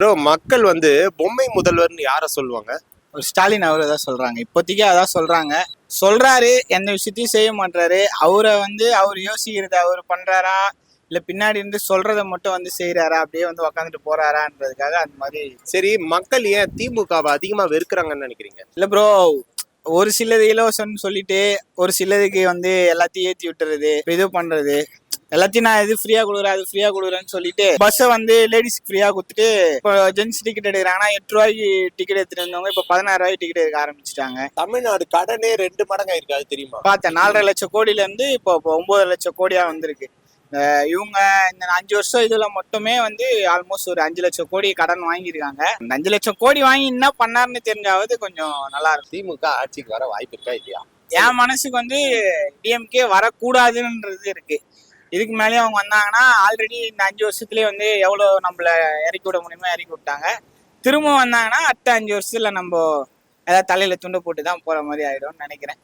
Bro, மக்கள் வந்து பொம்மை முதல்வர்னு யார சொல்லுவாங்க? ஒரு ஸ்டாலின் அவரு தான் சொல்றாங்க. இப்போதைக்கு அதான் சொல்றாங்க. சொல்றாரு, எந்த விஷயத்தையும் செய்ய மாட்றாரு. அவர் யோசிக்கிறத அவர் பண்றாரா, இல்ல பின்னாடி இருந்து சொல்றத மட்டும் செய்றாரா, அப்படியே உக்காந்துட்டு போறாரான்றதுக்காக அந்த மாதிரி. சரி, மக்கள் ஏன் திமுகவை அதிகமா வெறுக்கிறாங்கன்னு நினைக்கிறீங்க? இல்ல ப்ரோ, ஒரு சிலது இலவசம்னு சொல்லிட்டு, ஒரு சிலதுக்கு எல்லாத்தையும் ஏத்தி விட்டுறது, இது பண்றது. எல்லாத்தையும் நான் இது ஃப்ரீயா கொடுக்குறேன், அது ஃப்ரீயா கொடுக்குறேன்னு சொல்லிட்டு பஸ்ஸை லேடிஸ்க்கு ஃப்ரீயா கொடுத்துட்டு, இப்போ ஜென்ஸ் டிக்கெட் எடுக்கிறாங்கன்னா 8 ரூபாய்க்கு டிக்கெட் எடுத்துட்டு இருந்தவங்க இப்போ 16 ரூபாய்க்கு டிக்கெட் எடுக்க ஆரம்பிச்சிட்டாங்க. தமிழ்நாடு கடனே 2 மடங்கு ஆயிருக்கு, அது தெரியுமா? பார்த்தேன், 4,5 லட்சம் கோடியில இருந்து இப்போ 9 லட்சம் கோடியா வந்திருக்கு. இவங்க இந்த 5 வருஷம் இதுல மட்டுமே ஆல்மோஸ்ட் ஒரு 5 லட்சம் கோடி கடன் வாங்கியிருக்காங்க. இந்த 5 லட்சம் கோடி வாங்கி என்ன பண்ணாருன்னு தெரிஞ்சாவது கொஞ்சம் நல்லா இருக்கும். திமுக ஆட்சிக்கு வர வாய்ப்பு இருக்கா இல்லையா? என் மனசுக்கு டிஎம்கே வரக்கூடாதுன்றது இருக்கு. இதுக்கு மேலேயும் அவங்க வந்தாங்கன்னா ஆல்ரெடி இந்த 5 வருஷத்துலயே எவ்வளவு நம்மள இறக்கி விட முடியுமோ இறக்கி விட்டாங்க. திரும்ப வந்தாங்கன்னா அடுத்த 5 வருஷத்துல நம்ம ஏதாவது தலையில துண்டு போட்டு தான் போற மாதிரி ஆயிடும்னு நினைக்கிறேன்.